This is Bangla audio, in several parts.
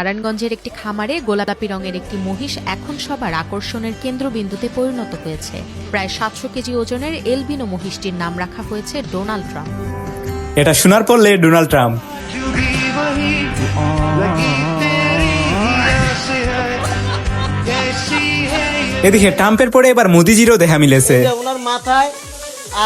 নারায়ণগঞ্জের একটি খামারে গোলাপি রঙের একটি মহিষ এখন সবার আকর্ষণের কেন্দ্রবিন্দুতে পরিণত হয়েছে। প্রায় ৭০০ কেজি ওজনের এলবিনো মহিষটির নাম রাখা হয়েছে ডোনাল্ড ট্রাম্প। এটা শোনার পরলে ডোনাল্ড ট্রাম্প। এদিকে ট্রাম্পের পরে এবার মোদিজিরও দেখা মিলেছে। ওনার মাথায়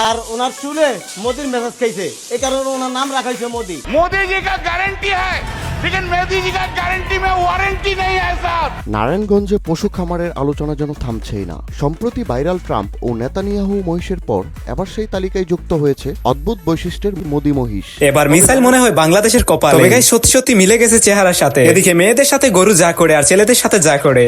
আর ওনার চুলে মোদির মেজাজ খাইছে, এই কারণে ওনার নাম রাখা হয়েছে মোদি। मोदी जी का गारंटी है लेकिन मोदी जी का गारंटी में वारंटी नहीं है साहब। নারায়ণগঞ্জে পশু খামারের আলোচনা যেন থামছেই না। সম্প্রতি ভাইরাল ট্রাম্প ও নেতানিয়াহু মহিষের পর এবার সেই তালিকায় যুক্ত হয়েছে অদ্ভুত বৈশিষ্ট্যের মোদি মহিষ। এবার মিসাইল মনে হয় বাংলাদেশের কপালে। তবে গাইস সত্যি সত্যি মিলে গেছে চেহারার সাথে। এদিকে মেয়েদের সাথে গরু যা করে আর ছেলেদের সাথে যা করে।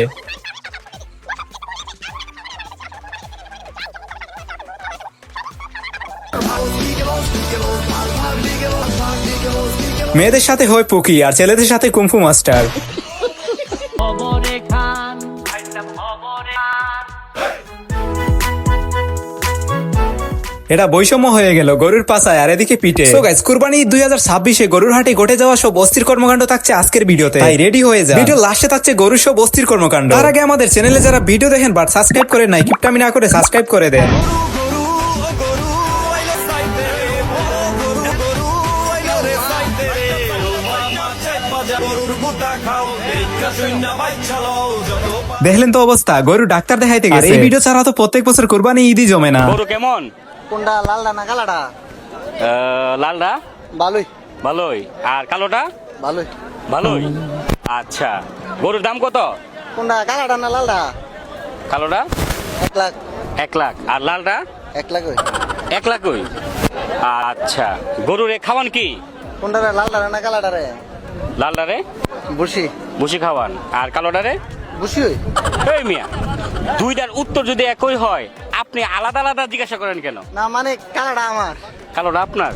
মেয়েদের সাথে হয় পকি আর ছেলেদের সাথে কুমফু মাস্টার। এটা বৈষম্য হয়ে গেল গরুর পাছায় আর এদিকে পিঠে। সো গাইস কুরবানি 2026-এ গরুর হাটে ঘটে যাওয়া সব অস্থির কর্মকাণ্ড থাকছে আজকের ভিডিওতে, তাই রেডি হয়ে যান। ভিডিও লাস্টে থাকছে গরুর সব অস্থির কর্মকাণ্ড। তার আগে আমাদের চ্যানেলে যারা ভিডিও দেখেন বাট সাবস্ক্রাইব করেন নাই, কিপটামি না করে সাবস্ক্রাইব করে দেন। দেখলেন তো অবস্থা, গরু ডাক্তার দেখাইতে গেছে। এই ভিডিও ছাড়া তো প্রত্যেক বছর কুরবানি ঈদই জমে না। গরু কেমন? কোনটা লালডা না কালাডা? লালটা ভালোই ভালোই, আর কালোটা ভালোই ভালোই। আচ্ছা, গরুর দাম কত? কোনটা কালাডা না লালডা? কালোটা 1 লাখ। 1 লাখ আর লালটা 1 লাখ। 1 লাখ। আচ্ছা, গরুর খাওয়ান কি? কোনটা লালডা না কালাডা রে? লালটারে বুসি ভুসি খাওয়ান আর কালোটারে বুসি হই। এই মিয়া, দুইটার উত্তর যদি একই হয় আপনি আলাদা আলাদা জিজ্ঞাসা করেন কেন? না মানে কালাডা আমার, কালোটা আপনার,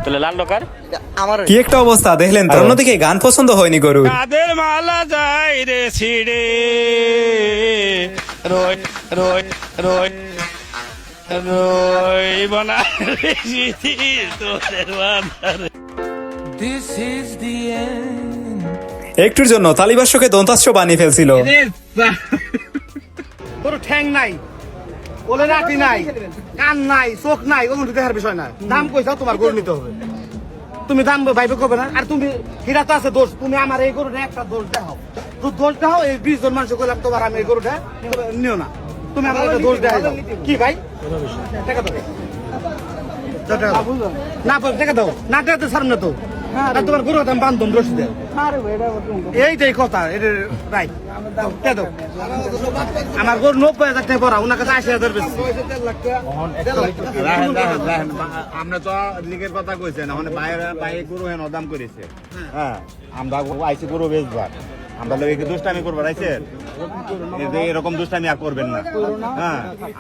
তাহলে লাল ডকার এটা আমার। কি একটা অবস্থা দেখলেন তো। অন্যদিকে গান পছন্দ হয়নি গরুর। কাদের মালা যায় রে ছিড়ে, রই রই রই রই বনা রে সিথি তোদের বাঁধারে। একটুর জন্য তালিবাস্যকে দন্তাস্য বানিয়ে ফেলছিল। তোর ঠ্যাং নাই, ওলে নাকি নাই, কান নাই, চোখ নাই, ওগুলো দেখার বিষয় না। দাম কইসাও তোমার গরু নিতে হবে, তুমি দাম ভাইবে করবে না। আর তুমি হিরা তো আছে দোষ, তুমি আমার এই গরুটা একটা দোষ দেখাও, তো দোষ দেখাও। এই 20 জন মানুষ কইলাম তোমার আমি এই গরুটা নিও না, তুমি আমার একটা দোষ দেখাই দাও। কি ভাই টাকা দাও, না টাকা দাও, না টাকা তো সামনে তো তোমার গরু দাম বান্ধব রসি দেয়। এইটাই কথা, এটা রাইট। আমার গরু 90,000 টাকা পড়া, ওনার কাছে 80,000 বেশি। আমরা তো লিগের কথা কইছেন, মানে বাইরে গরু হেন দাম করেছে। হ্যাঁ, আমরা আইসি গরু বেচবার, আমরা লোক দুষ্টামি করবার আইছে, এরকম দুষ্টামি আর করবেন না। হ্যাঁ,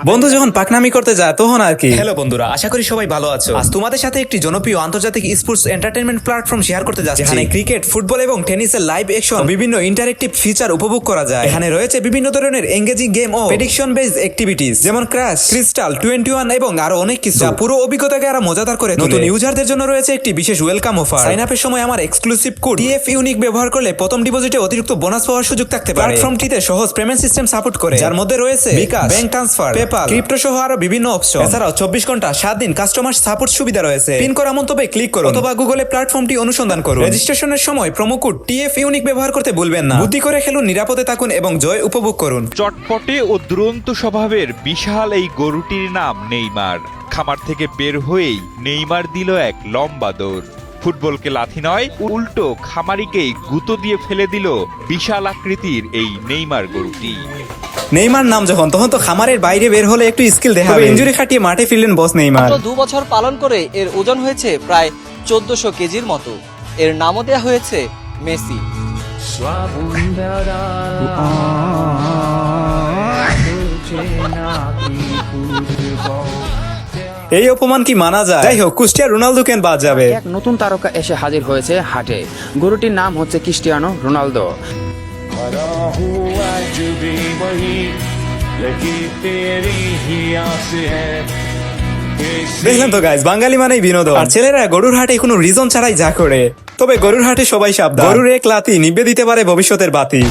বন্ধু যখন পাকনামি করতে যায় তখন আর কি। হ্যালো বন্ধুরা, আশা করি সবাই ভালো আছো। আজ তোমাদের সাথে একটি জনপ্রিয় আন্তর্জাতিক স্পোর্টস এন্টারটেইনমেন্ট প্ল্যাটফর্ম শেয়ার করতে যাচ্ছি, যেখানে ক্রিকেট, ফুটবল এবং টেনিসের লাইভ অ্যাকশন, বিভিন্ন ইন্টারেক্টিভ ফিচার উপভোগ করা যায়। এখানে রয়েছে বিভিন্ন ধরনের এঙ্গেজিং গেম ও প্রেডিকশন বেসড অ্যাক্টিভিটিস, যেমন ক্র্যাশ, ক্রিস্টাল, 21 এবং আরো অনেক কিছু, যা পুরো অভিজ্ঞতাকে আরো মজাদার করে তোলে। নতুন ইউজারদের জন্য রয়েছে একটি বিশেষ ওয়েলকাম অফার। সাইন আপের সময় আমার এক্সক্লুসিভ কোড TF ইউনিক ব্যবহার করলে প্রথম ডিপোজিটে অতিরিক্ত বোনাস পাওয়ার সুযোগ থাকতে পারে। প্ল্যাটফর্মটিতে সহজ পেমেন্ট সিস্টেম সাপোর্ট করে, যার মধ্যে রয়েছে বিকাশ, ব্যাংক ট্রান্সফার, পেপাল, ক্রিপ্টো সহ আরো বিভিন্ন অপশন। এছাড়াও 24 ঘন্টা 7 দিন কাস্টমার সাপোর্ট সুবিধা রয়েছে। পিন করা মন্তব্যে ক্লিক করুন অথবা গুগলে প্ল্যাটফর্মটি অনুসন্ধান করুন। রেজিস্ট্রেশনের সময় প্রোমো কোড TF ইউনিক ব্যবহার করতে ভুলবেন না। বুদ্ধি করে খেলুন, নিরাপদে থাকুন এবং জয় উপভোগ করুন। চটপটে ও দুরন্ত স্বভাবের বিশাল এই গরুটির নাম নেইমার। খামার থেকে বের হয়েই নেইমার দিল এক লম্বা দৌড়। ফুটবলকে লাথি নয়, উল্টো খামারিকেই গুঁতো দিয়ে ফেলে দিল বিশাল আকৃতির এই নেইমার গরুটি। নেইমার নাম যখন, তখন তো খামারের বাইরে বের হলে একটু স্কিল দেখাবে। ইনজুরি খাটিয়ে মাঠে ফিরলেন বস নেইমার। 2 বছর পালন করে এর ওজন হয়েছে প্রায় 1400 কেজির মতো। এর নামও দেয়া হয়েছে মেসি। এই অপমান কি মানা যায়? যাই হোক, কুষ্টিয়া রোনালদো কেন বাদ যাবে? এক নতুন তারকা এসে হাজির হয়েছে হাটে। গরুটির নাম হচ্ছে ক্রিস্টিয়ানো রোনালদো। দেখলেন তো গাইস, বাঙালি মানেই বিনোদন, আর ছেলেরা গরুর হাটে কোনো রিজন ছাড়াই যা করে। তবে গরুর হাটে সবাই সাবধান, গরুর এক লাথি নিভে দিতে পারে ভবিষ্যতের বাতি।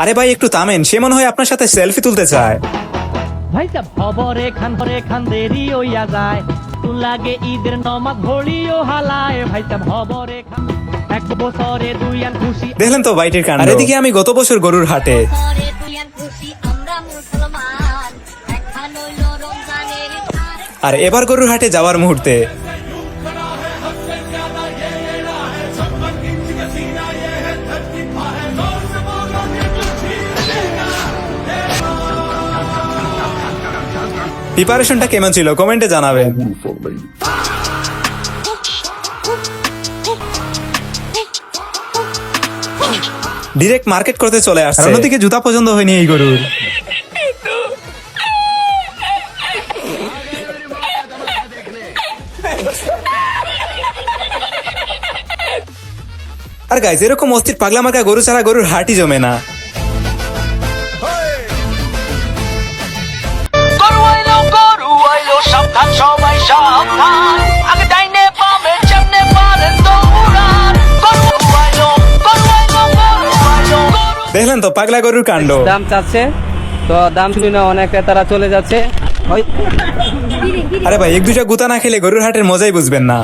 আরে ভাই একটু থামেন, সে মনে হয় আপনার সাথে সেলফি তুলতে চায়। ভাই সাব খবরে খান দেরি হইয়া যায়, তু লাগে ঈদের নমাজ ভরিও হালায়। ভাই সাব খবরে খান এক বছরে দুই আন খুশি। দেখলেন তো বাইটের কাণ্ড। আর এদিকে আমি গত বছর গরুর হাটে, আর এবার গরুর হাটে যাওয়ার মুহূর্তে প্রিপারেশনটা কেমন ছিল কমেন্টে জানাবেন। ডিরেক্ট মার্কেট করতে চলে আসছে, অন্যদিকে জুতা পছন্দ হয়নি এই গরুর। আর গাইস, এরকম অস্থির পাগলা মার্কা গরু ছাড়া গরুর হাটই জমে না। দেখলেন তো পাগলা গরুর কাণ্ড। দাম চাচ্ছে তো দাম শুনে অনেক ক্রেতারা চলে যাচ্ছে। আরে ভাই, এক দুটা গুতা না খেলে গরুর হাটের মজাই বুঝবেন না।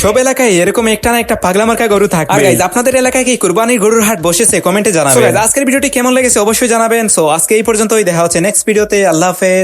সব এলাকায় এরকম একটা না একটা পাগলা মার্কা গরু থাকে। আর গাইস, আপনাদের এলাকায় কি কুরবানির গরুর হাট বসেছে কমেন্টে জানাবেন। আজকের ভিডিওটি কেমন লেগেছে অবশ্যই জানাবেন। সো আজকে এই পর্যন্তই, দেখা হচ্ছে নেক্সট ভিডিওতে। আল্লাহ হাফেজ।